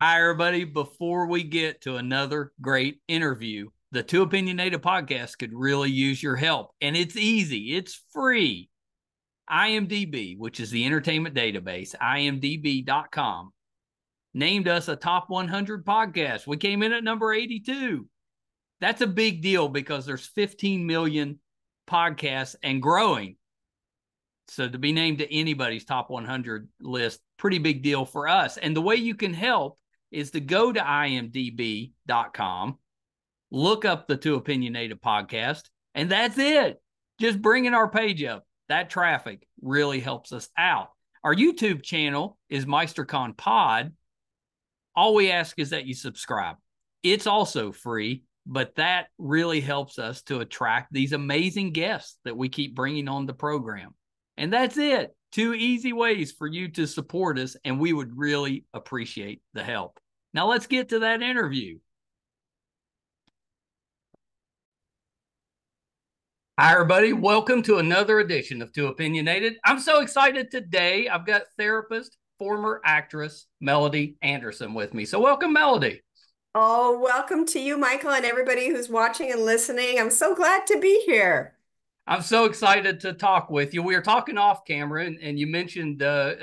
Hi, everybody. Before we get to another great interview, the Two Opinionated podcast could really use your help. And it's easy, it's free. IMDb, which is the entertainment database, imdb.com, named us a top 100 podcast. We came in at number 82. That's a big deal because there's 15 million podcasts and growing. So to be named to anybody's top 100 list, pretty big deal for us. And the way you can help is to go to imdb.com, look up the Two Opinionated podcast, and that's it. Just bringing our page up. That traffic really helps us out. Our YouTube channel is MeisterCon Pod. All we ask is that you subscribe. It's also free, but that really helps us to attract these amazing guests that we keep bringing on the program. And that's it. Two easy ways for you to support us, and we would really appreciate the help. Now let's get to that interview. Hi, everybody. Welcome to another edition of Two Opinionated. I'm so excited today. I've got therapist, former actress, Melody Anderson with me. So welcome, Melody. Oh, welcome to you, Michael, and everybody who's watching and listening. I'm so glad to be here. I'm so excited to talk with you. We were talking off camera, and you mentioned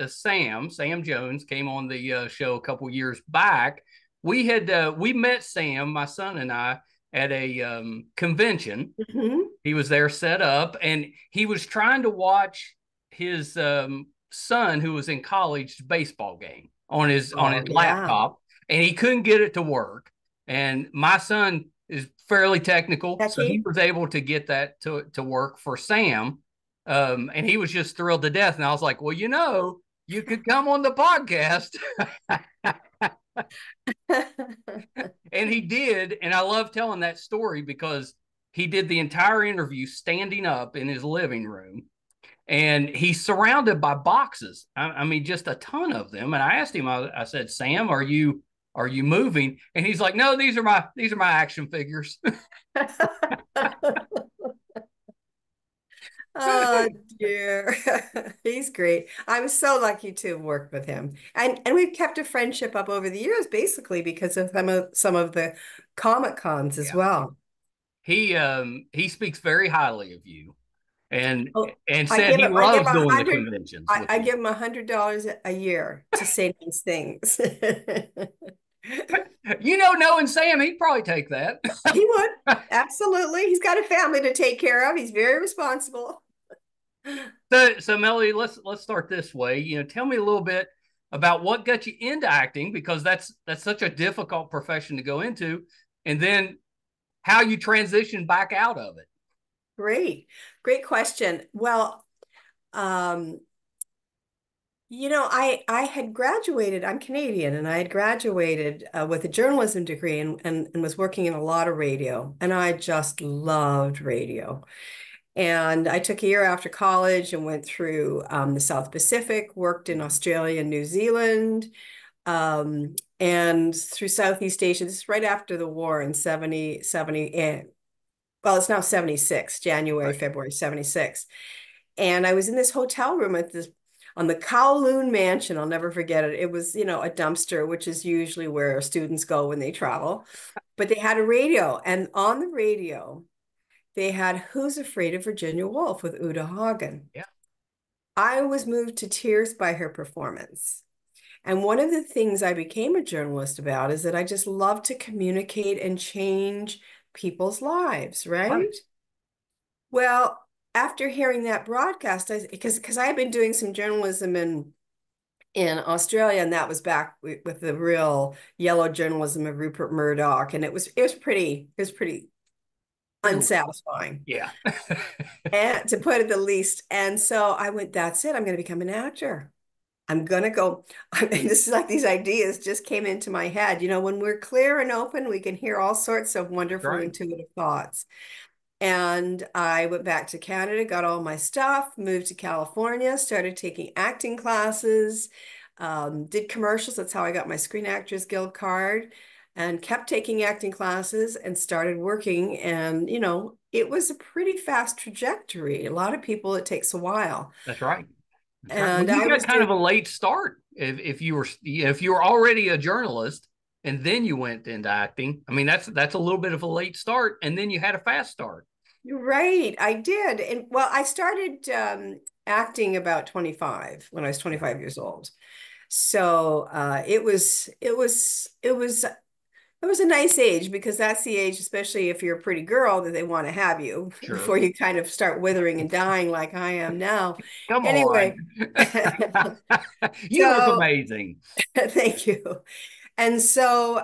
Sam Jones came on the show a couple years back. We met Sam, my son and I, at a convention. Mhm. He was there set up, and he was trying to watch his son, who was in college, baseball game on his Oh, yeah. laptop, and he couldn't get it to work. And my son is fairly technical, so he Becky? was able to get that to work for Sam. And he was just thrilled to death. And I was like, well, you could come on the podcast. And he did. And I love telling that story because he did the entire interview standing up in his living room. And he's surrounded by boxes. I mean, just a ton of them. And I asked him, I said, Sam, are you moving? And he's like, no, these are my action figures. Oh, dear. He's great. I'm so lucky to have worked with him. And we've kept a friendship up over the years, basically because of some of the Comic Cons as Yeah. well. He speaks very highly of you and Oh, and I said give he him I give loves a doing the hundred conventions I, with I you. give him $100 a year to say nice things. Knowing Sam, he'd probably take that. He would. Absolutely. He's got a family to take care of. He's very responsible. So Melody, let's start this way. Tell me a little bit about what got you into acting because that's such a difficult profession to go into, and then how you transition back out of it. Great. Great question. Well, um, I had graduated. I'm Canadian, and I had graduated with a journalism degree and was working in a lot of radio. And I just loved radio. And I took a year after college and went through the South Pacific, worked in Australia and New Zealand, and through Southeast Asia. This is right after the war in 70, well, it's now 76, January, Right. February 76. And I was in this hotel room on the Kowloon Mansion. I'll never forget it. It was, a dumpster, which is usually where students go when they travel. But they had a radio, and on the radio, they had Who's Afraid of Virginia Woolf with Uta Hagen. Yeah. I was moved to tears by her performance. And one of the things I became a journalist about is that I just love to communicate and change people's lives, Right. right? Well, after hearing that broadcast, because I had been doing some journalism in Australia, and that was back with the real yellow journalism of Rupert Murdoch, and it was pretty Pretty rough. unsatisfying, Yeah. and to put it the least. And so I went, that's it. I'm going to become an actor. I'm going to go. I mean, this is like these ideas just came into my head. When we're clear and open, we can hear all sorts of That's wonderful, right. intuitive thoughts. And I went back to Canada, got all my stuff, moved to California, started taking acting classes, did commercials. That's how I got my Screen Actors Guild card, and kept taking acting classes and started working. And, it was a pretty fast trajectory. A lot of people, it takes a while. That's right. That's right. Well, And you I got was kind of doing, a late start if you were already a journalist and then you went into acting, I mean, that's a little bit of a late start, and then you had a fast start. You're right. I did. And well, I started acting about 25 when I was Yeah, 25 years old. So it was a nice age because that's the age, especially if you're a pretty girl, that they want to have you sure. before you kind of start withering and dying like I am now. Come on. Anyway, You look so amazing. thank you. And so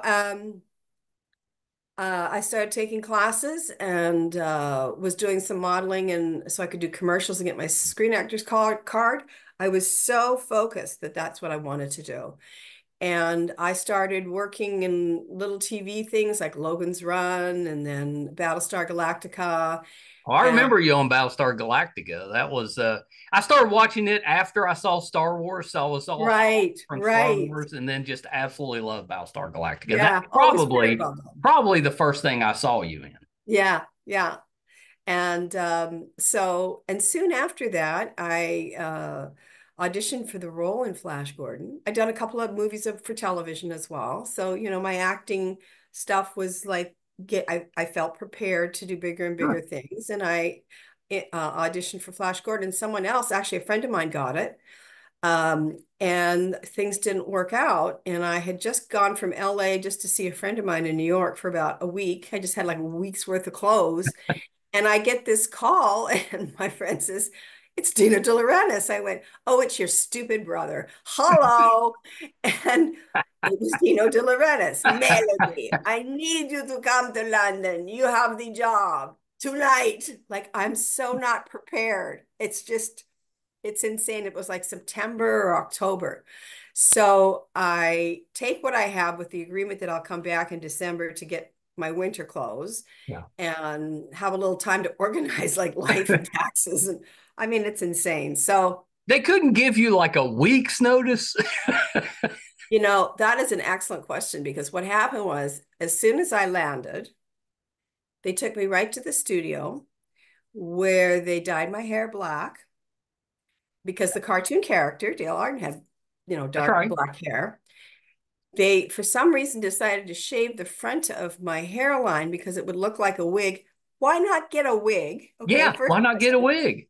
I started taking classes and was doing some modeling, and so I could do commercials and get my Screen Actors card. I was so focused that that's what I wanted to do. And I started working in little TV things like Logan's Run and then Battlestar Galactica. Oh, I And remember you on Battlestar Galactica. That was I started watching it after I saw Star Wars. So I was all hot right, from Star right. Wars, and then just absolutely loved Battlestar Galactica. That's Yeah. Oh, it was very probably well done. probably the first thing I saw you in. Yeah, yeah. And and soon after that, I auditioned for the role in Flash Gordon. I'd done a couple of movies for television as well. So, my acting stuff was like, I felt prepared to do bigger and bigger Sure. things. And I auditioned for Flash Gordon. Someone else, actually, a friend of mine got it. And things didn't work out. And I had just gone from LA just to see a friend of mine in New York for about a week. I just had like a week's worth of clothes. And I get this call, and my friend says, "It's Dino De Laurentiis." I went, "Oh, it's your stupid brother. Hello." And it was Dino De Laurentiis. "Melody, I need you to come to London. You have the job tonight." Like, I'm so not prepared. It's insane. It was like September or October. So I take what I have with the agreement that I'll come back in December to get my winter clothes Yeah. and have a little time to organize like life and taxes. And I mean, it's insane. So, They couldn't give you like a week's notice. that is an excellent question because what happened was as soon as I landed, they took me right to the studio where they dyed my hair black because the cartoon character, Dale Arden, had, That's dark right. black hair. They, for some reason, decided to shave the front of my hairline because it would look like a wig. Why not get a wig? Okay, Yeah. first Why not get a question. wig?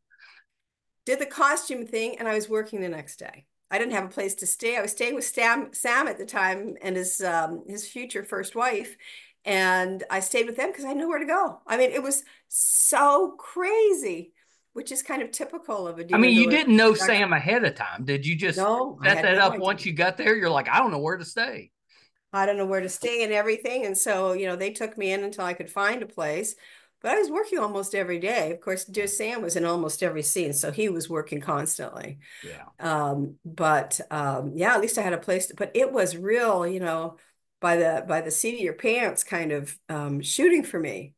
Did the costume thing, and I was working the next day. I didn't have a place to stay. I was staying with Sam at the time and his future first wife, and I stayed with them because I knew where to go. I mean, it was so crazy, which is kind of typical of a I Dino mean, you Diller didn't know production. Sam ahead of time. Did you just No, I set had that no up idea. once you got there? You're like, I don't know where to stay. I don't know where to stay and everything. And so, they took me in until I could find a place. But I was working almost every day. Of course, dear Sam was in almost every scene, so he was working constantly. Yeah. Yeah, at least I had a place but it was real, by the seat of your pants kind of shooting for me.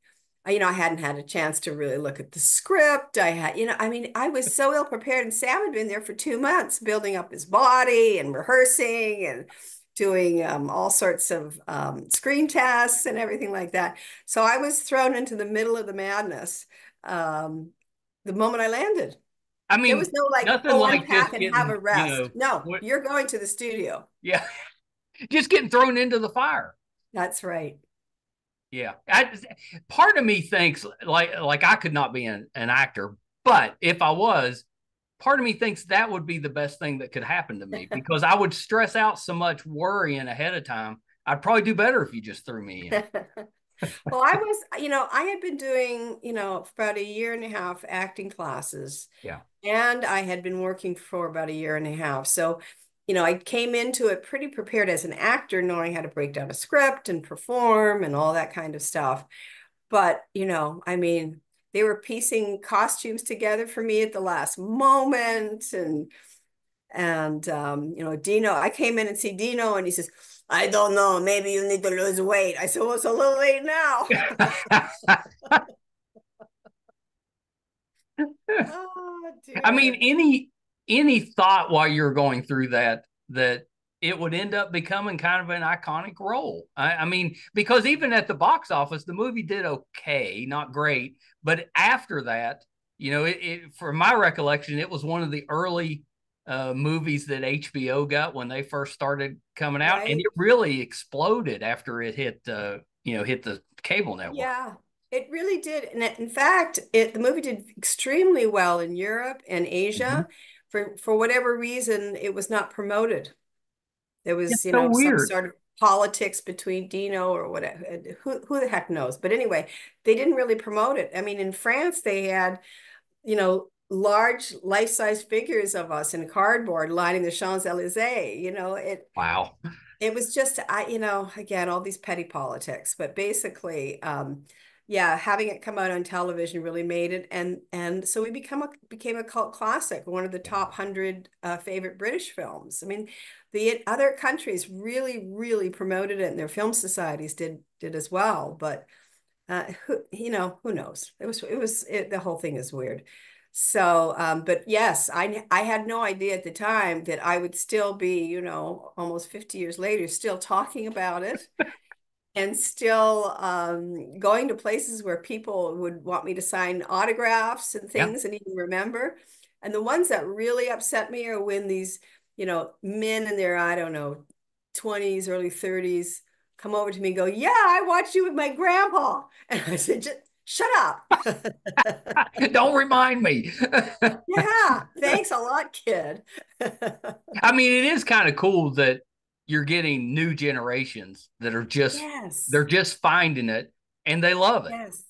I hadn't had a chance to really look at the script. I mean, I was so ill prepared, and Sam had been there for 2 months building up his body and rehearsing and doing all sorts of screen tests and everything like that. So I was thrown into the middle of the madness the moment I landed. I There was mean, no like, nothing oh, like unpack just and have getting, a rest. No, what, you're going to the studio. yeah, just getting thrown into the fire. That's right. Yeah. Part of me thinks like I could not be an actor, but if I was, part of me thinks that would be the best thing that could happen to me because I would stress out so much worrying ahead of time. I'd probably do better if you just threw me in. Well, I had been doing, for about a year and a half acting classes, Yeah. and I had been working for about a year and a half. So, I came into it pretty prepared as an actor, knowing how to break down a script and perform and all that kind of stuff. But, I mean, they were piecing costumes together for me at the last moment. And Dino, I came in and see Dino, and he says, "I don't know, maybe you need to lose weight." I said, "Well, it's a little late now." Oh, I mean, dear. any thought while you're going through that it would end up becoming kind of an iconic role. I mean, because even at the box office, the movie did okay, not great, but after that, from my recollection, it was one of the early movies that HBO got when they first started coming out, and Right. it really exploded after it hit hit the cable network. Yeah, it really did. And in fact, the movie did extremely well in Europe and Mhm. Asia. For whatever reason, it was not promoted. There It's was, so some weird. sort of politics between Dino or whatever. Who the heck knows? But anyway, they didn't really promote it. I mean, in France, they had, large life-size figures of us in cardboard lining the Champs-Élysées. Wow. It was just, again, all these petty politics, but basically, yeah, having it come out on television really made it, and so we became a cult classic, one of the Yeah. top 100 favorite British films. I mean, the other countries really, really promoted it, and their film societies did as well. But who knows? The whole thing is weird. So, but yes, I had no idea at the time that I would still be, almost 50 years later, still talking about it and still going to places where people would want me to sign autographs and Yeah. things and even remember. And the ones that really upset me are when these, men in their, I don't know, 20s, early 30s come over to me and go, "Yeah, I watched you with my grandpa." And I said, "Just shut up." Don't remind me. Yeah, thanks a lot, kid. I mean, it is kind of cool that you're getting new generations that are just Yes. they're just finding it and they love it. Yes.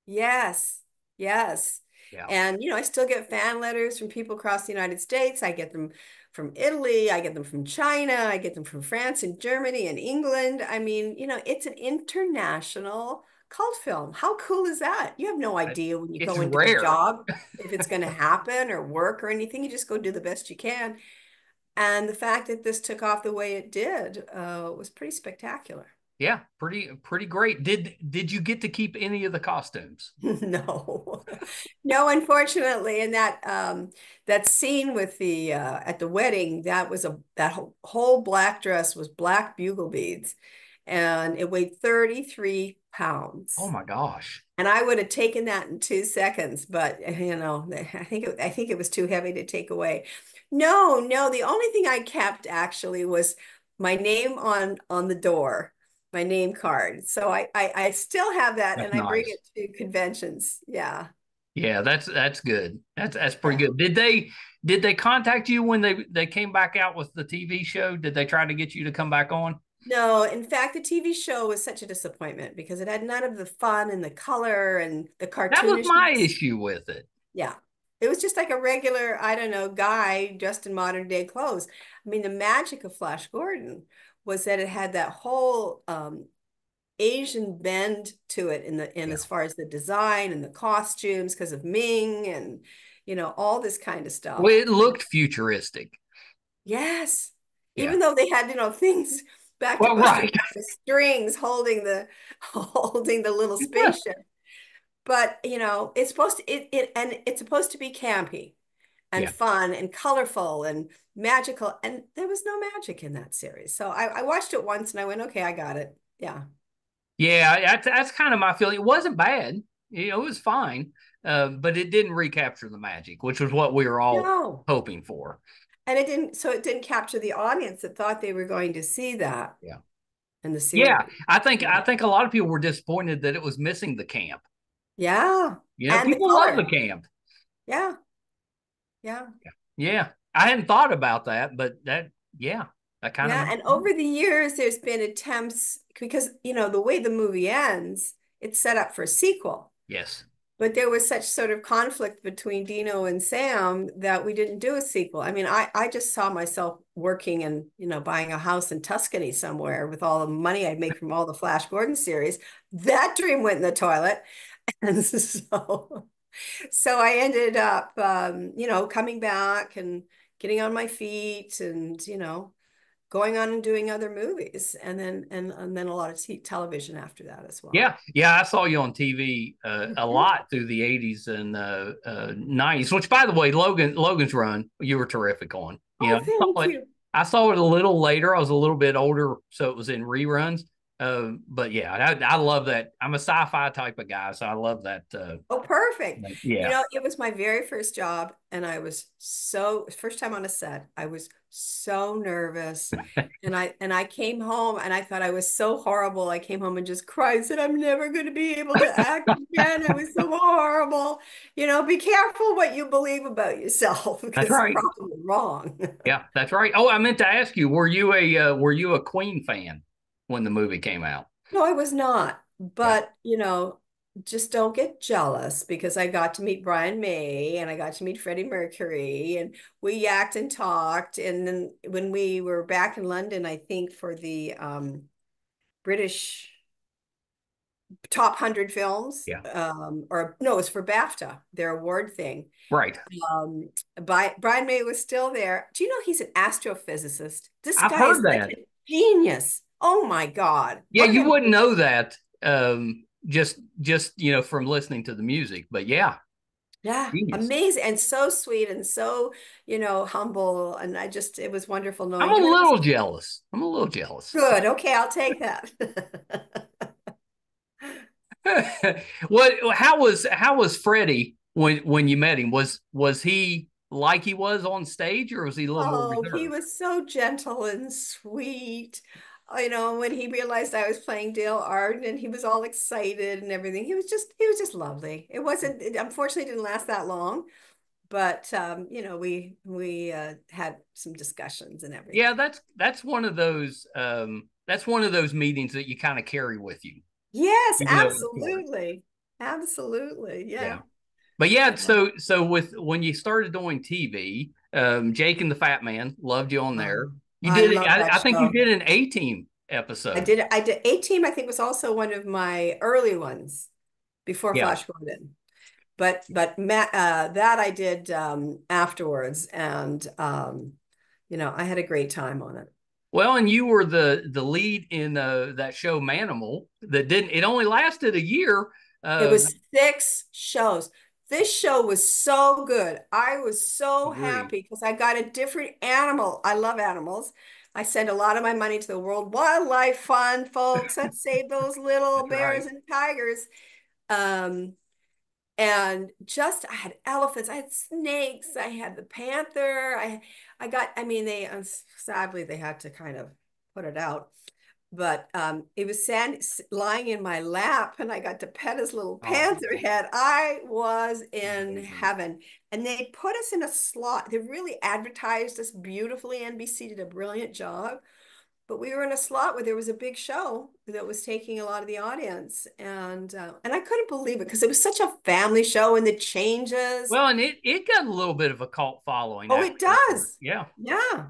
Yes. Yes. Yeah. And, I still get fan letters from people across the United States. I get them from Italy. I get them from China. I get them from France and Germany and England. I mean, it's an international cult film. How cool is that? You have no idea when you It's go into a rare. job if it's going to happen or work or anything. You just go do the best you can. And the fact that this took off the way it did was pretty spectacular. Yeah, pretty great. Did you get to keep any of the costumes? No, no, unfortunately. And that scene with the at the wedding, that whole black dress was black bugle beads, and it weighed 33 Oh pounds. my gosh. And I would have taken that in 2 seconds, but I think it was too heavy to take away. No, no, the only thing I kept actually was my name on the door, my name card. So I still have that, That's and I bring nice. it to conventions. Yeah. Yeah, that's good. That's pretty Yeah. good. Did they contact you when they came back out with the TV show? Did they try to get you to come back on? No, in fact, the TV show was such a disappointment because it had none of the fun and the color and the That was my cartoonishness. issue with it. Yeah. It was just like a regular, I don't know, guy dressed in modern day clothes. I mean, the magic of Flash Gordon was that it had that whole Asian bend to it in Yeah. as far as the design and the costumes because of Ming and all this kind of Well, stuff. it looked futuristic. Yes. Yeah. Even though they had, things back to Well, Buster right. Black with strings holding the holding the little spaceship. But it's supposed to and it's supposed to be campy and Yeah. fun and colorful and magical. And there was no magic in that series. So I watched it once and I went, okay, I got it. Yeah. Yeah, that's kind of my feeling. It wasn't bad. It was fine. But it didn't recapture the magic, which was what we were all No. hoping for. And it didn't capture the audience that thought they were going to see that Yeah. in the Yeah. series. I think Yeah. I think a lot of people were disappointed that it was missing the camp. Yeah. And the People love the color. camp. Yeah. Yeah. Yeah. I hadn't thought about that, but yeah, that kind of Yeah. makes And sense. over the years, there's been attempts because, the way the movie ends, it's set up for a sequel. Yes. But there was such sort of conflict between Dino and Sam that we didn't do a sequel. I mean, I just saw myself working and, buying a house in Tuscany somewhere with all the money I'd make from all the Flash Gordon series. That dream went in the toilet. And so I ended up, coming back and getting on my feet and, going on and doing other movies and then a lot of television after that as well. Yeah. Yeah. I saw you on TV a lot through the 80s and 90s, which, by the way, Logan's Run, you were terrific on. Oh, thank you. I saw it a little later. I was a little bit older, so it was in reruns. But yeah, I love that. I'm a sci-fi type of guy, so I love that. Oh, perfect. You Yeah, know, it was my very first job, and I was so first time on a set. I was so nervous. And I came home and I thought I was so horrible. I came home and just cried, and said, I'm never going to be able to act again. I was so horrible. You know, be careful what you believe about yourself that's because it's right. probably wrong. Yeah, that's right. Oh, I meant to ask you, were you a Queen fan when the movie came out? No, I was not. Yeah. But, you know, just don't get jealous because I got to meet Brian May and I got to meet Freddie Mercury and we yacked and talked. And then when we were back in London, I think for the British top 100 films, Yeah. or no, it was for BAFTA, their award thing. Right. Brian May was still there. Do you know he's an astrophysicist? This I've guy is heard such that. a genius. Oh my God. Yeah, What you an wouldn't know that just from listening to the music, but yeah, Yeah, genius. amazing and so sweet and so, you know, humble. And it was wonderful I'm knowing a him. And it was little jealous. I'm a little jealous. good. Okay, I'll take that. How was Freddie when you met him? Was he like he was on stage, or was he a little more Oh, he reserved? was so gentle and sweet. You know, when he realized I was playing Dale Arden and he was all excited and everything, he was just lovely. It unfortunately didn't last that long, but you know, we had some discussions and Yeah, everything. that's one of those meetings that you kind of carry with you, Yes, even though it's short. absolutely. Absolutely. Yeah. Yeah. But yeah, Yeah. so with when you started doing TV, Jake and the Fat Man loved you on there. You I did it. love that I think you show. did an A Team episode. I did A-Team, I think was also one of my early ones before Yeah. Flash Gordon. That I did afterwards and you know, I had a great time on it. Well, and you were the lead in that show Manimal that didn't. It only lasted a year. It Uh, was 6 shows. This show was so good. I was so agree. happy because I got a different animal. I love animals. I send a lot of my money to the World Wildlife Fund, folks. Let's save those little That's right. bears and tigers. Um, and just I had elephants, I had snakes, I had the panther. I mean, sadly they had to kind of put it out, but it was lying in my lap and I got to pet his little Oh, panther head. I was in amazing. heaven. And they put us in a slot. They really advertised us beautifully. NBC did a brilliant job, but we were in a slot where there was a big show that was taking a lot of the audience, and I couldn't believe it because it was such a family show and the changes. Well, and it got a little bit of a cult following Oh, after it that. does. Yeah, Yeah.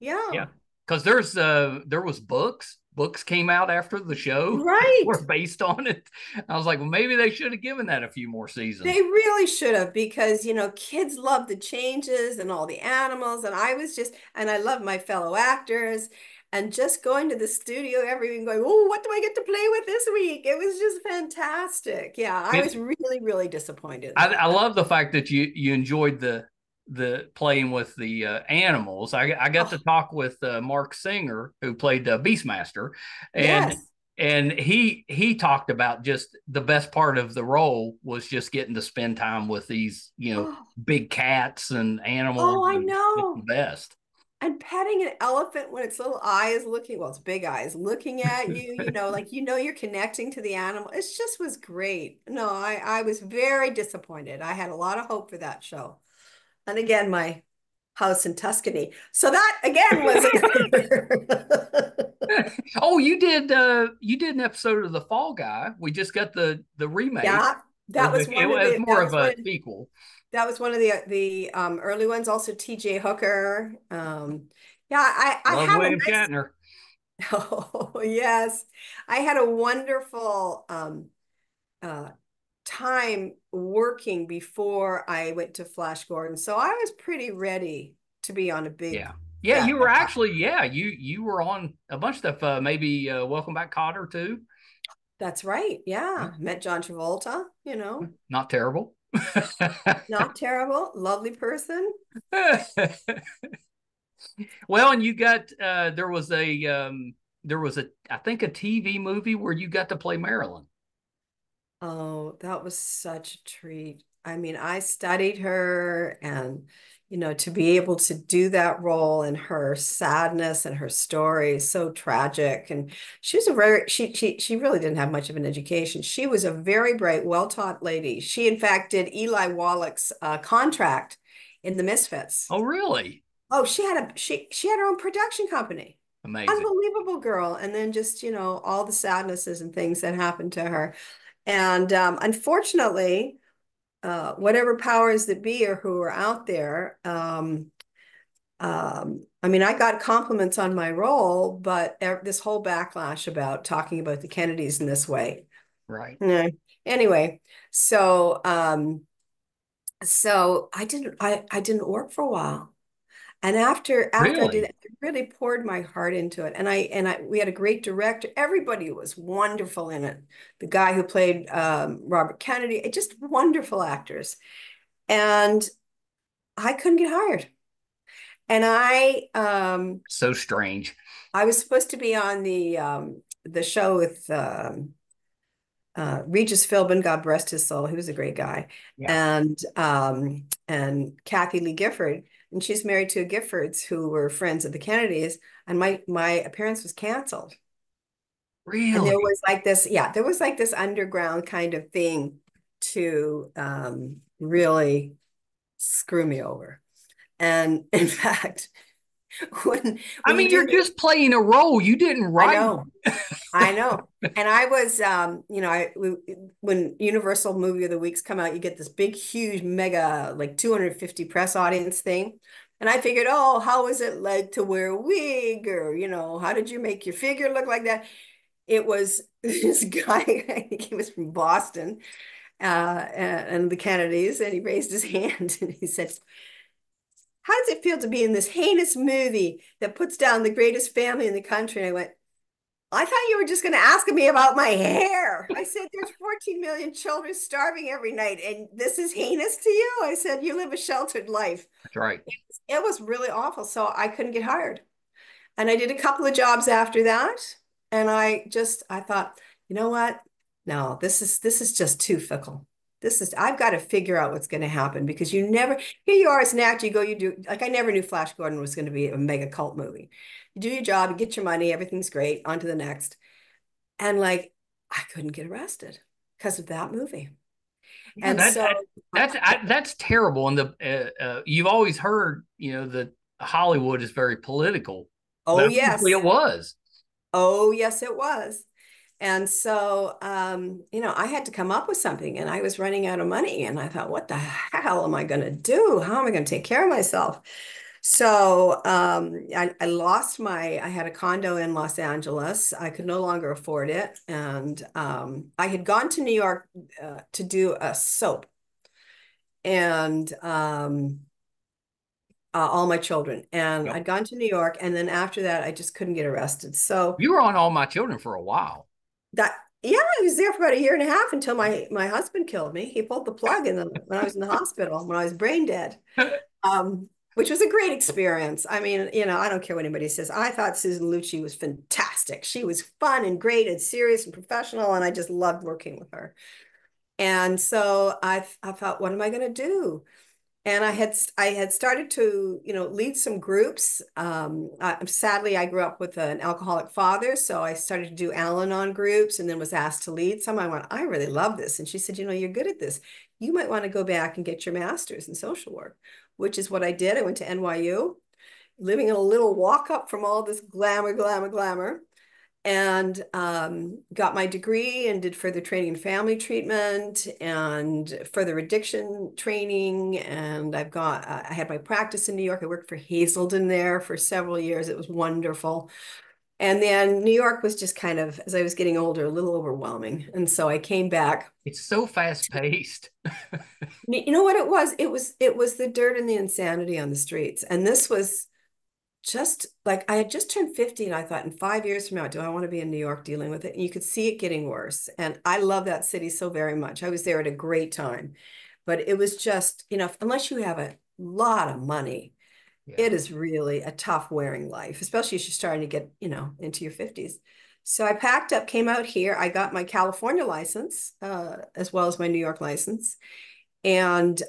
yeah. Yeah. Because there was books. Books came out after the show that Right. were based on it. I was like, well, maybe they should have given that a few more They seasons. really should have because, you know, kids love the changes and all the animals. And I love my fellow actors. And just going to the studio every week and going, oh, what do I get to play with this week? It was just fantastic. Yeah, I was It really, really disappointed in I that. love the fact that you enjoyed the playing with the animals. I got to Oh, talk with Mark Singer who played Beastmaster, and yes. he talked about just the best part of the role was just getting to spend time with these Oh, big cats and animals. oh, I And it's the know. best. And petting an elephant when its little eye is looking, well, its big eyes looking at you, you know, like you know you're connecting to the animal. It just was great. No, I was very disappointed. I had a lot of hope for that show. And again, my house in Tuscany. So that again was Oh, you did an episode of The Fall Guy. We just got the remake, yeah, or that was it one of was the more of a sequel. that was one of the early ones. Also, TJ Hooker. Yeah, I Love had a William nice. Shatner. Oh, yes. I had a wonderful uh, time working before I went to Flash Gordon. So I was pretty ready to be on a big Yeah. Yeah, fat you were pop. actually, you were on a bunch of stuff. Maybe Welcome Back Kotter too. That's right. Yeah. Yeah. Met John Travolta, you know, Not terrible. not terrible, lovely person. Well, and you got there was a there was I think a TV movie where you got to play Marilyn. Oh, that was such a treat. I mean, I studied her and, to be able to do that role and her sadness and her story is so tragic. And she was she really didn't have much of an education. She was a very bright, well-taught lady. She, in fact, did Eli Wallach's contract in the Misfits. Oh, really? Oh, she had her own production company. Amazing. Unbelievable girl. And then just, all the sadnesses and things that happened to her. And unfortunately, whatever powers that be or who are out there, I mean, I got compliments on my role, but this whole backlash about talking about the Kennedys in this way. Right. Yeah. Anyway, so I didn't work for a while. And after I did Really? it, I really poured my heart into it. And we had a great director. Everybody was wonderful in it. The guy who played Robert Kennedy, just wonderful actors. And I couldn't get hired. And So strange. I was supposed to be on the show with Regis Philbin, God rest his soul. He was a great guy. Yeah. And Kathy Lee Gifford, and she's married to Giffords who were friends of the Kennedys. And my appearance was canceled. And there Really? was like this, yeah, there was like this underground kind of thing to really screw me over. And in fact, I when you mean, do you're the, just playing a role. You didn't I write. know. I know. And I was, when Universal Movie of the Weeks come out, you get this big, huge, mega, like 250 press audience thing. And I figured, oh, how is it like to wear a wig? Or, how did you make your figure look like that? It was this guy, I think he was from Boston, and the Kennedys, and he raised his hand and he said, how does it feel to be in this heinous movie that puts down the greatest family in the country? And I went, I thought you were just going to ask me about my hair. I said, there's 14 million children starving every night, and this is heinous to you? I said, you live a sheltered life. That's right. It was really awful. So I couldn't get hired. And I did a couple of jobs after that. And I thought, you know what? No, this is just too fickle. I've got to figure out what's going to happen because here you are as an actor, you do, like I never knew Flash Gordon was going to be a mega cult movie. You do your job, you get your money, everything's great, on to the next. And like, I couldn't get arrested because of that movie. Yeah, And so, that's terrible. And you've always heard, that Hollywood is very political, but oh, obviously it yes. was. Oh, yes, it was. And so, I had to come up with something and I was running out of money. And I thought, what the hell am I going to do? How am I going to take care of myself? So I had a condo in Los Angeles. I could no longer afford it. And I had gone to New York to do a soap and all my children. And Yep. I'd gone to New York. And then after that, I just couldn't get arrested. So You were on All My Children for a while. yeah, I was there for about a year and a half until my husband killed me. He pulled the plug when I was in the hospital, when I was brain dead. Which was a great experience. I mean, I don't care what anybody says. I thought Susan Lucci was fantastic. She was fun and great and serious and professional, and I just loved working with her. And so I thought, what am I going to do? And I had started to lead some groups. Sadly, I grew up with an alcoholic father, so I started to do Al-Anon groups, and then was asked to lead some. I went, I really love this, and she said, you're good at this. You might want to go back and get your master's in social work, which is what I did. I went to NYU, living in a little walk up from all this glamour, glamour, glamour, and got my degree and did further training in family treatment and further addiction training. And I had my practice in New York. I worked for Hazelden there for several years. It was wonderful. And then New York was just kind of, as I was getting older, a little overwhelming. And so I came back. It's so fast paced. You know what it was? It was the dirt and the insanity on the streets. And this was just like I had just turned 50 and I thought in 5 years from now, do I want to be in New York dealing with it? And you could see it getting worse. And I love that city so very much. I was there at a great time, but it was just, unless you have a lot of money, Yeah. It is really a tough wearing life, especially as you're starting to get, into your 50s. So I packed up, came out here. I got my California license, as well as my New York license, and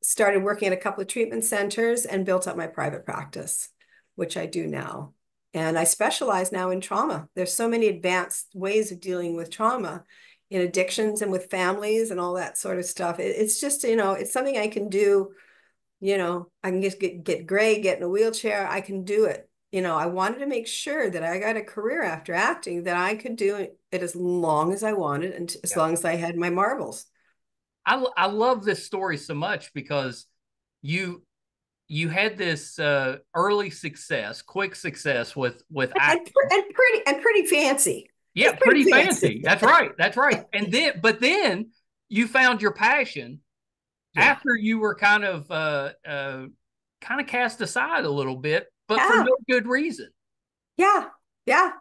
started working at a couple of treatment centers and built up my private practice, which I do now. And I specialize now in trauma. There's so many advanced ways of dealing with trauma in addictions and with families and all that sort of stuff. It's just, it's something I can do. I can just get gray, get in a wheelchair. I can do it. I wanted to make sure that I got a career after acting that I could do it as long as I wanted and as Yeah. long as I had my marbles. I love this story so much because you you had this early success, quick success with And, acting. pretty fancy. Yeah, It's pretty pretty fancy. fancy. That's right. That's right. And then you found your passion Yeah. after you were kind of cast aside a little bit, but for Yeah. no good reason. Yeah. Yeah.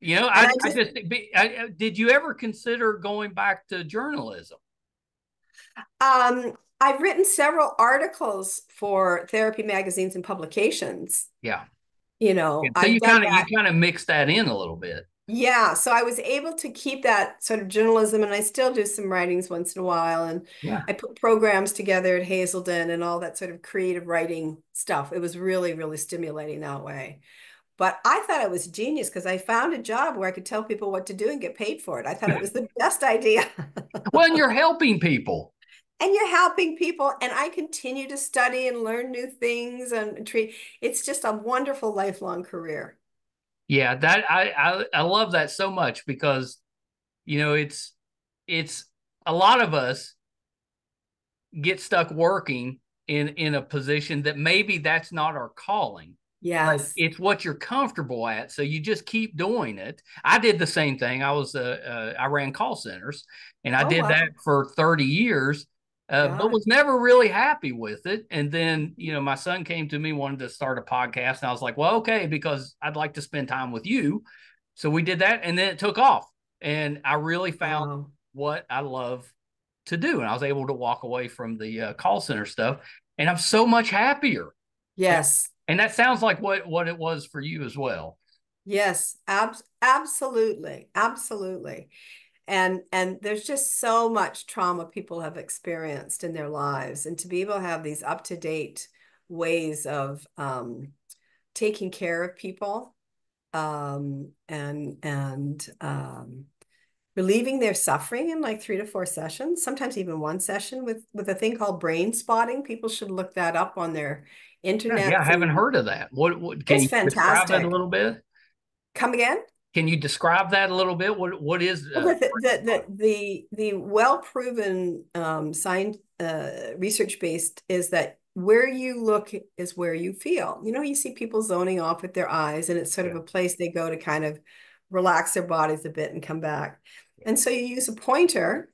You know, And I I just, just did you ever consider going back to journalism? I've written several articles for therapy magazines and publications. Yeah. Yeah. So I've done you that. kind of mixed that in a little bit. Yeah, so I was able to keep that sort of journalism, and I still do some writings once in a while. And Yeah. I put programs together at Hazelden and all that sort of creative writing stuff. It was really, really stimulating that way. But I thought it was genius because I found a job where I could tell people what to do and get paid for it. I thought it was the best idea. Well, and you're helping people. And you're helping people, and I continue to study and learn new things and treat. It's just a wonderful lifelong career. Yeah, that I love that so much because it's a lot of us get stuck working in a position that maybe that's not our calling, but Yes. it's what you're comfortable at, so you just keep doing it. I did the same thing. I ran call centers, and I Oh, did that wow. for 30 years, but Yeah. was never really happy with it. And then my son came to me, wanted to start a podcast, and I was like, well, okay, because I'd like to spend time with you. So we did that, and then it took off, and I really found Wow. what I love to do. And I was able to walk away from the call center stuff, and I'm so much happier. Yes. And that sounds like what it was for you as well. Yes. Absolutely. Absolutely. And there's just so much trauma people have experienced in their lives, and to be able to have these up-to-date ways of taking care of people, and relieving their suffering in like 3 to 4 sessions, sometimes even one session with a thing called brain spotting. People should look that up on their Yeah, yeah, I internets, haven't and heard of that. What can it's you describe that a fantastic. little bit? Come again? Can you describe that a little bit? What is Well, the well-proven science, research-based, is that where you look is where you feel. You see people zoning off with their eyes, and it's sort of yeah, a place they go to kind of relax their bodies a bit and come back. And so you use a pointer,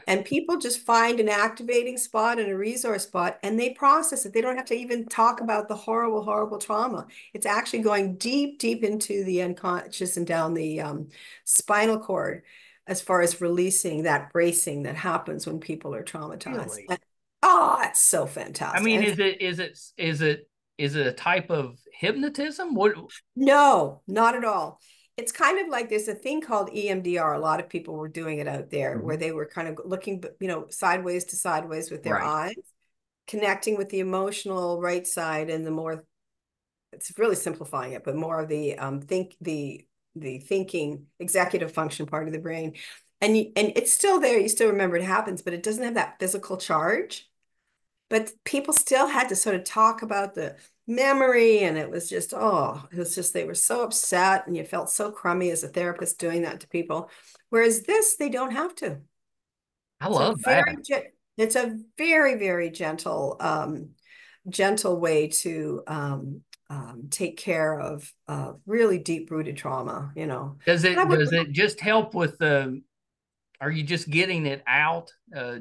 and people just find an activating spot and a resource spot, and they process it. They don't have to even talk about the horrible, horrible trauma. It's actually going deep, deep into the unconscious and down the spinal cord as far as releasing that bracing that happens when people are traumatized. really? And, oh, it's so I fantastic. mean, And is it a type of hypnotism? What? no, not at all. It's kind of like there's a thing called EMDR. A lot of people were doing it out there where Mhm. they were kind of looking, sideways to sideways with their Right. eyes, connecting with the emotional right side, and the more, it's really simplifying it, but more of the the thinking executive function part of the brain. And it's still there. You still remember it happens, but it doesn't have that physical charge. But people still had to sort of talk about the memory, and it was just, they were so upset, and you felt so crummy as a therapist doing that to people. Whereas this, they don't have to. I It's a love that. it's a very, very gentle way to take care of really deep rooted trauma, Does And I it would, does it just help with the? Are you just getting it out,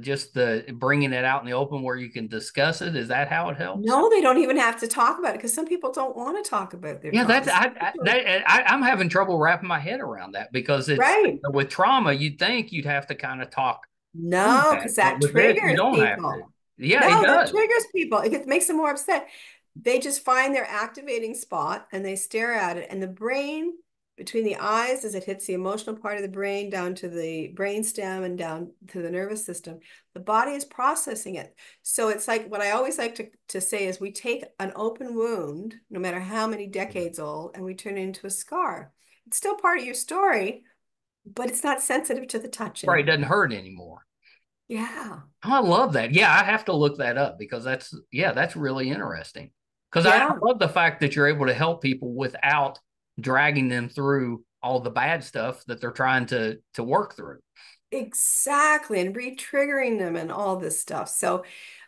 just the bringing it out in the open where you can discuss it? Is that how it helps? no, they don't even have to talk about it because some people don't want to talk about their Yeah, that's traumas. I'm having trouble wrapping my head around that because it's Right. with trauma, you'd think you'd have to kind of talk through No, that, because but that with this, you triggers don't have to. people. Yeah, it No, that does. triggers people. It makes them more upset. They just find their activating spot and they stare at it. And the brain, between the eyes, as it hits the emotional part of the brain down to the brain stem and down to the nervous system, the body is processing it. So it's like what I always like to say is we take an open wound, no matter how many decades old, and we turn it into a scar. It's still part of your story, but it's not sensitive to the touch Right, it anymore. doesn't hurt anymore. Yeah. Oh, I love that. Yeah, I have to look that up because that's really interesting. Because I Yeah. love the fact that you're able to help people without dragging them through all the bad stuff that they're trying to work through. Exactly, and re-triggering them and all this stuff. So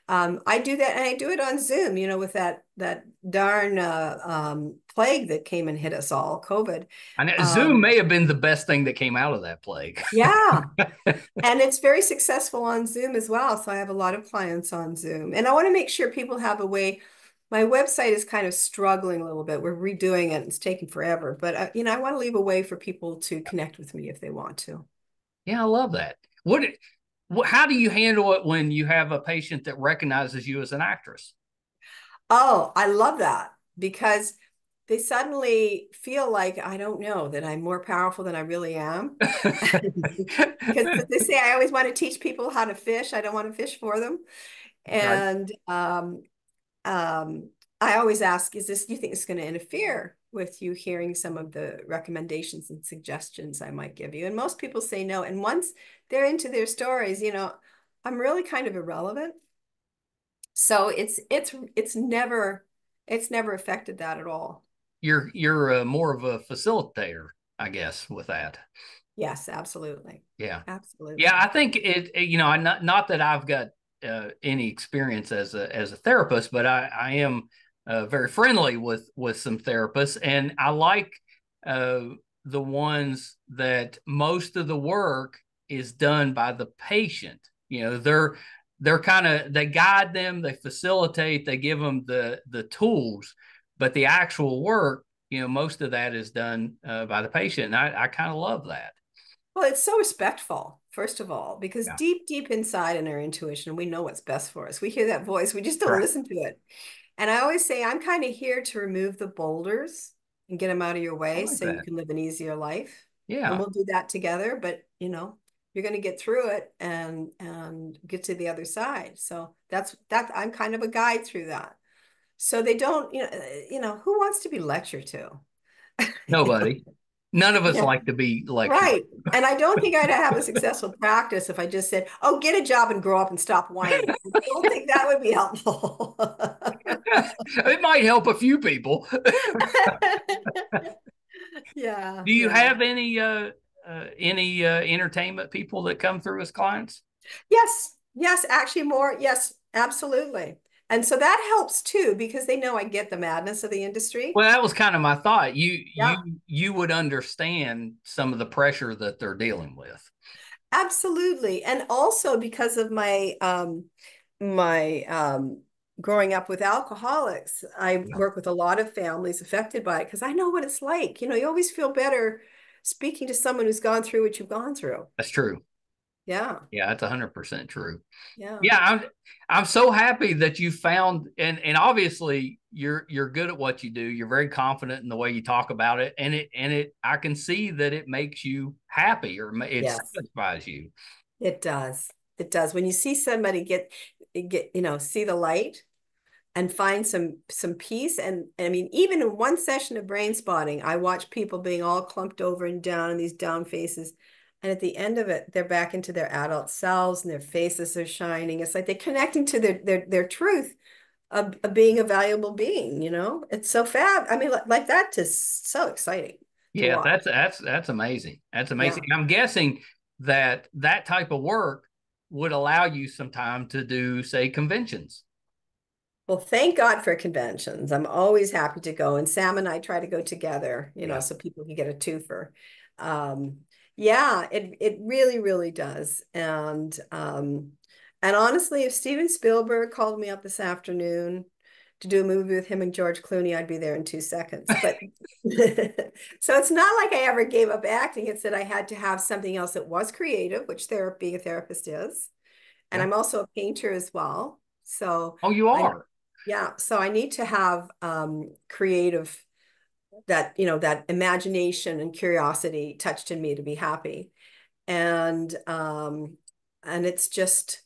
I do that, and I do it on Zoom. With that darn plague that came and hit us all, COVID. I know Zoom Um, may have been the best thing that came out of that plague. yeah, and it's very successful on Zoom as well. So I have a lot of clients on Zoom, and I want to make sure people have a way. My website is kind of struggling a little bit. We're redoing it. It's taking forever, but I want to leave a way for people to connect with me if they want to. Yeah, I love that. How do you handle it when you have a patient that recognizes you as an actress? Oh, I love that because they suddenly feel like, I don't know, that I'm more powerful than I really am. Because they say I always want to teach people how to fish. I don't want to fish for them. Right. And um, I always ask, do you think it's going to interfere with you hearing some of the recommendations and suggestions I might give you? And most people say no. And once they're into their stories, I'm really kind of irrelevant. So it's never affected that at all. You're more of a facilitator, I guess, with that. Yes, absolutely. Yeah. Yeah, Absolutely. I think not that I've got any experience as a therapist, but I am very friendly with some therapists, and I like uh, the ones that most of the work is done by the patient. They're kind of they guide them, they facilitate, they give them the tools, but the actual work, most of that is done by the patient, and I kind of love that. Well, it's so respectful, first of all, because Yeah. deep, deep inside in our intuition, we know what's best for us. We hear that voice, we just don't Right. listen to it. And I always say, I'm kind of here to remove the boulders and get them out of your I way like so you that. can live an easier life. And Yeah. we'll do that together, but you're going to get through it and get to the other side. So that I'm kind of a guide through that. So they don't, who wants to be lectured to? You know? Nobody. None of us Yeah. like to be lectured. Right. And I don't think I'd have a successful practice if I just said, oh, get a job and grow up and stop whining. I don't think that would be helpful. It might help a few people. Yeah, Do you yeah. have any entertainment people that come through as clients? Yes, yes, actually more. Yes, absolutely. And so that helps too, because they know I get the madness of the industry. Well, that was kind of my thought. You Yeah, you you would understand some of the pressure that they're dealing with. absolutely. And also because of my growing up with alcoholics, I Yeah, work with a lot of families affected by it because I know what it's like. You always feel better speaking to someone who's gone through what you've gone through. that's true. Yeah, Yeah, that's 100% true. yeah. Yeah, I'm so happy that you found and obviously you're good at what you do. You're very confident in the way you talk about it, and it I can see that it makes you happy or it Yes, satisfies you. it does. It does. When you see somebody see the light and find some peace. And I mean, even in one session of brain spotting, I watch people being all clumped over and down in these down faces. And at the end of it, they're back into their adult selves and their faces are shining. It's like they're connecting to their truth of being a valuable being. It's so fab. I mean, like that is so exciting to Yeah, watch. that's amazing. That's amazing. Yeah. I'm guessing that type of work would allow you some time to do, say, conventions. Well, thank God for conventions. I'm always happy to go. And Sam and I try to go together, Yeah. so people can get a twofer. Um, yeah, it really, really does. And honestly, if Steven Spielberg called me up this afternoon to do a movie with him and George Clooney, I'd be there in 2 seconds. But so it's not like I ever gave up acting. It's that I had to have something else that was creative, which being a therapist is. And Yeah. I'm also a painter as well. So Oh, you I, are. yeah, so I need to have creative, that, that imagination and curiosity touched in me to be happy. And it's just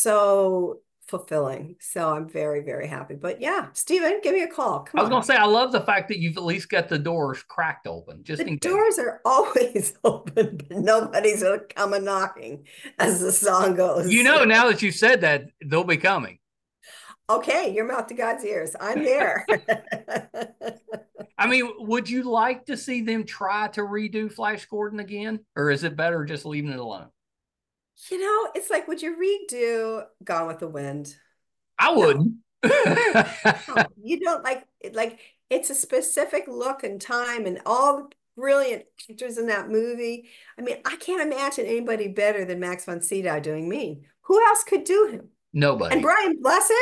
so fulfilling. So I'm very, very happy. But yeah, Stephen, give me a call. Come I was gonna on. say I love the fact that you've at least got the doors cracked open, just The in case. doors are always open, but nobody's gonna come a knocking, as the song You goes. know, now that you said that, they'll be coming. Okay, your mouth to God's ears. I'm there. I mean, would you like to see them try to redo Flash Gordon again, or is it better just leaving it alone? It's like, would you redo Gone with the Wind? I No, wouldn't. no, you don't like it. Like, it's a specific look and time and all the brilliant actors in that movie. I mean, I can't imagine anybody better than Max von Sydow doing me. Who else could do him? And Nobody. Brian Blessed?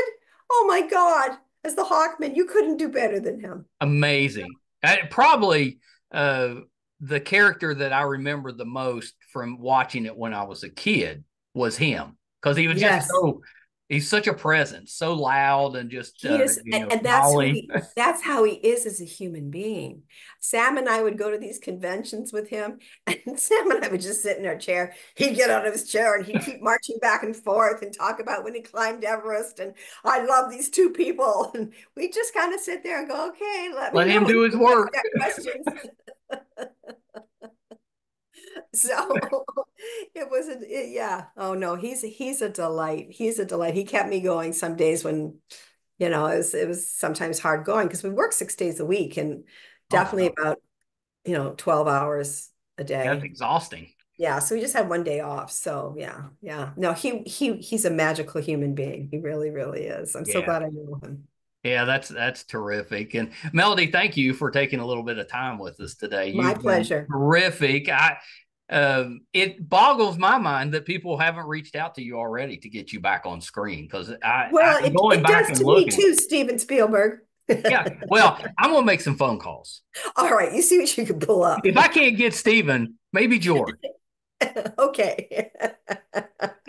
Oh my God, as the Hawkman, you couldn't do better than him. Amazing. Probably uh, the character that I remember the most from watching it when I was a kid was him, because he was just Yes. he's such a presence, so loud and just He is, and jolly. that's how he is as a human being. Sam and I would go to these conventions with him, and Sam and I would just sit in our chair. He'd get out of his chair and he'd keep marching back and forth and talk about when he climbed Everest. And I love these two people. And we just kind of sit there and go, okay, let me Let know him when do his you guys work. got questions. So yeah. Oh no, he's a delight. He's a delight. He kept me going some days when, it was sometimes hard going because we work 6 days a week and Oh definitely no, about, 12 hours a that's day. exhausting. Yeah. So we just had one day off. So yeah. Yeah. No, he's a magical human being. He really, really is. I'm so Yeah. glad I know him. Yeah, that's terrific. And Melody, thank you for taking a little bit of time with us today. My You've been pleasure. terrific. It boggles my mind that people haven't reached out to you already to get you back on screen, because Well, I'm it, going it back does and to me looking. too, Steven Spielberg. Yeah, well, I'm gonna make some phone calls. All right. You see what you can pull up. If I can't get Steven, maybe George. Okay.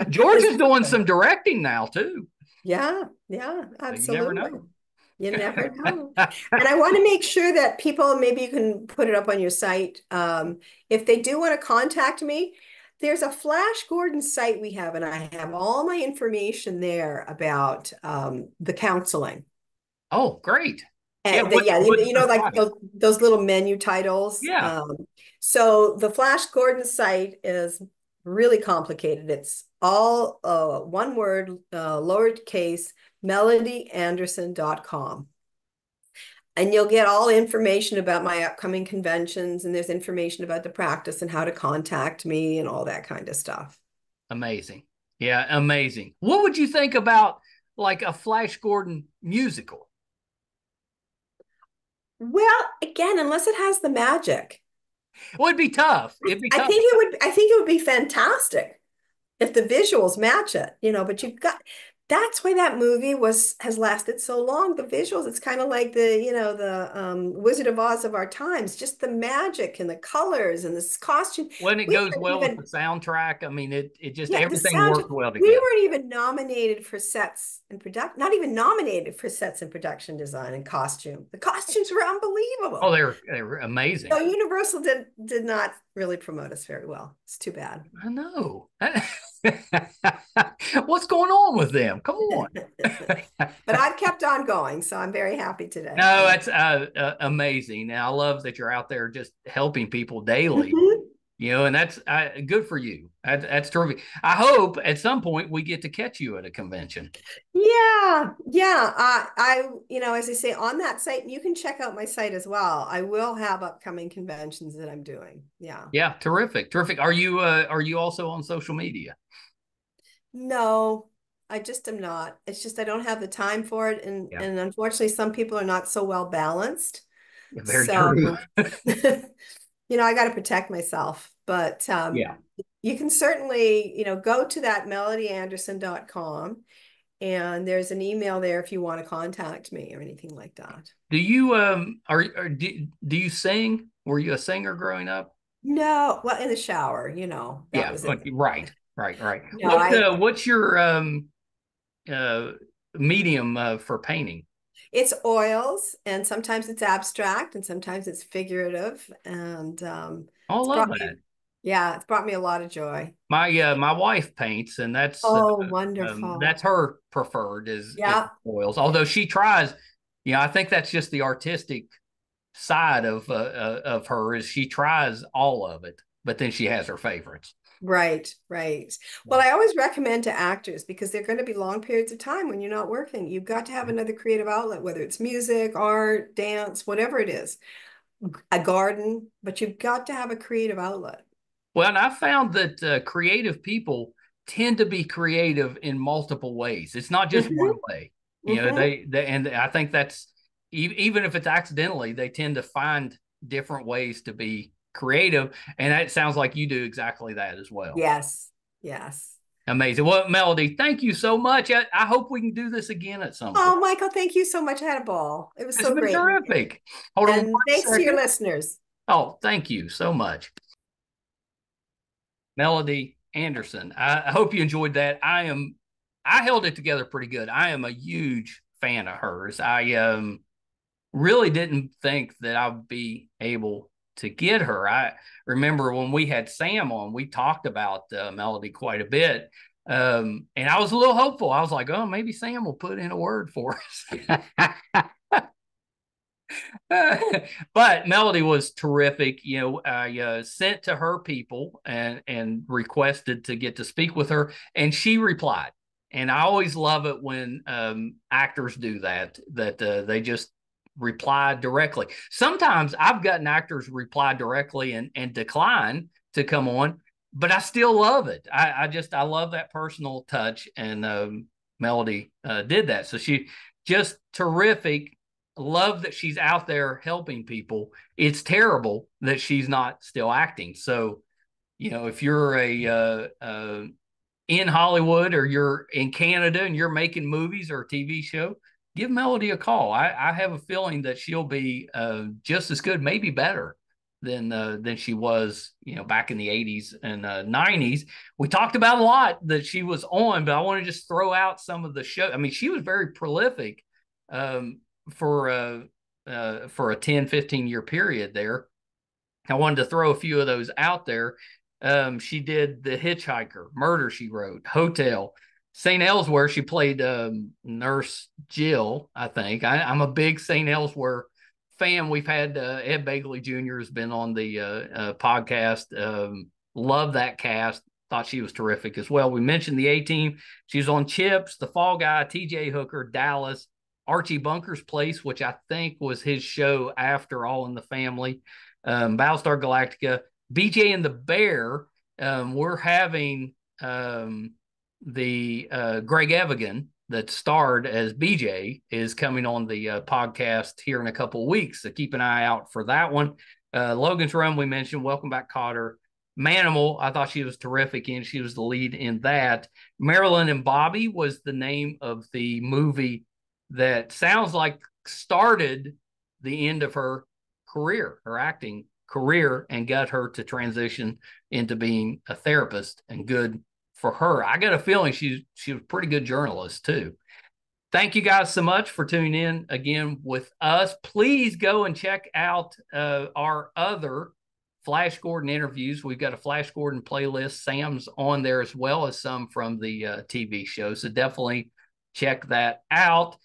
George is doing some directing now too. Yeah, yeah, So you never absolutely. know. You never know. And I want to make sure that people, maybe you can put it up on your site. If they do want to contact me, there's a Flash Gordon site we have, and I have all my information there about the counseling. Oh, great. Yeah, And what yeah, what's the like site? those little menu titles. Yeah, So the Flash Gordon site is really complicated. It's all one word, lowercase, melodyanderson.com. And you'll get all information about my upcoming conventions, and there's information about the practice and how to contact me and all that kind of stuff. amazing. Yeah, amazing. What would you think about like a Flash Gordon musical? Well, again, unless it has the magic, Well, it'd be tough. It'd be tough. I think it would be fantastic if the visuals match it, but that's why that movie has lasted so long. The visuals, it's kind of like the Wizard of Oz of our times, just the magic and the colors and this costume. When it We goes weren't well with even the soundtrack, I mean, it just Yeah, the everything soundtrack. worked well We together. weren't even nominated for sets and production, not even nominated for sets and production design and costume. The costumes were Oh, unbelievable. they were So amazing. Universal did not really promote us very well. It's too bad. I know. What's going on with them? Come on. But I've kept on going, so I'm very happy today. No, that's amazing. And I love that you're out there just helping people daily, Mhm. and that's good for you. That's terrific. I hope at some point we get to catch you at a convention. Yeah, yeah. As I say, on that site, you can check out my site as well. I will have upcoming conventions that I'm doing. Yeah. Yeah, terrific, terrific. Are you also on social media? No, I just am not. It's just I don't have the time for it, and Yeah, and unfortunately, some people are not so well balanced. yeah, very So, true. I got to protect myself. But Yeah. you can certainly, go to that melodyanderson.com, and there's an email there if you want to contact me or anything like that. Do you do you sing? Were you a singer growing up? No, well, in the shower, that Yeah, was it. right, right, right. No, I What's your uh, medium for painting? It's oils, and sometimes it's abstract, and sometimes it's figurative. And I it's love brought me, that. yeah, it's brought me a lot of joy. My wife paints, and Oh, wonderful. that's her preferred is Yeah, oils. Although she tries, I think that's just the artistic side of her is she tries all of it, but then she has her favorites. right, right. Well, Yeah. I always recommend to actors because they're going to be long periods of time when you're not working. You've got to have another creative outlet, whether it's music, art, dance, whatever it is, a garden, but you've got to have a creative outlet. Well, and I found that creative people tend to be creative in multiple ways. It's not just one Hmm. way. Hmm. And I think that's even if it's accidentally, they tend to find different ways to be creative. And it sounds like you do exactly that as well. Yes, yes. Amazing. Well, Melody, thank you so much. I hope we can do this again at some point. Oh, Michael, thank you so much. I had a ball. It was It's so been great. terrific. Hold on one And thanks to your second. listeners. Oh, thank you so much. Melody Anderson. I hope you enjoyed that. I held it together pretty good. I am a huge fan of hers. I really didn't think that I'd be able to get her. I remember when we had Sam on, we talked about Melody quite a bit. And I was a little hopeful. I was like, oh, maybe Sam will put in a word for us. But Melody was terrific. I sent to her people and requested to get to speak with her, and she replied. And I always love it when actors do that. They just reply directly. Sometimes I've gotten actors reply directly and decline to come on, but I still love it. I love that personal touch, and Melody did that. So she just terrific. Love that she's out there helping people. It's terrible that she's not still acting. So, if you're in Hollywood or you're in Canada and you're making movies or a TV show, give Melody a call. I have a feeling that she'll be just as good, maybe better than she was, back in the 80s and 90s. We talked about a lot that she was on, but I want to just throw out some of the show. I mean, she was very prolific. Um, for a 10-15 year period there. I wanted to throw a few of those out there. She did The Hitchhiker, Murder She Wrote, Hotel, St. Elsewhere. She played Nurse Jill, I think. I'm a big St. Elsewhere fan. We've had Ed Begley Jr. has been on the podcast. Love that cast. Thought she was terrific as well. We mentioned the A-Team. She's on Chips, The Fall Guy, TJ Hooker, Dallas, Archie Bunker's Place, which I think was his show after All in the Family, Battlestar Galactica, BJ and the Bear. We're having the Greg Evigan that starred as BJ is coming on the podcast here in a couple of weeks. So keep an eye out for that one. Logan's Run, we mentioned. Welcome Back, Kotter. Manimal, I thought she was terrific in. She was the lead in that. Marilyn and Bobby was the name of the movie that sounds like started the end of her career, her acting career, and got her to transition into being a therapist, and good for her. I got a feeling she was a pretty good journalist too. Thank you guys so much for tuning in again with us. Please go and check out our other Flash Gordon interviews. We've got a Flash Gordon playlist. Sam's on there as well as some from the TV show. So definitely check that out.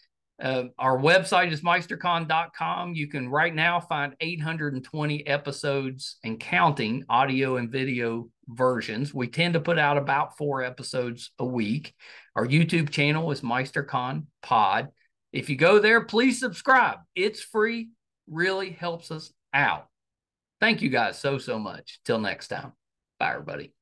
Our website is meistercon.com. You can right now find 820 episodes and counting, audio and video versions. We tend to put out about 4 episodes a week. Our YouTube channel is MeisterCon Pod. If you go there, please subscribe. It's free, really helps us out. Thank you guys so much. Till next time. Bye, everybody.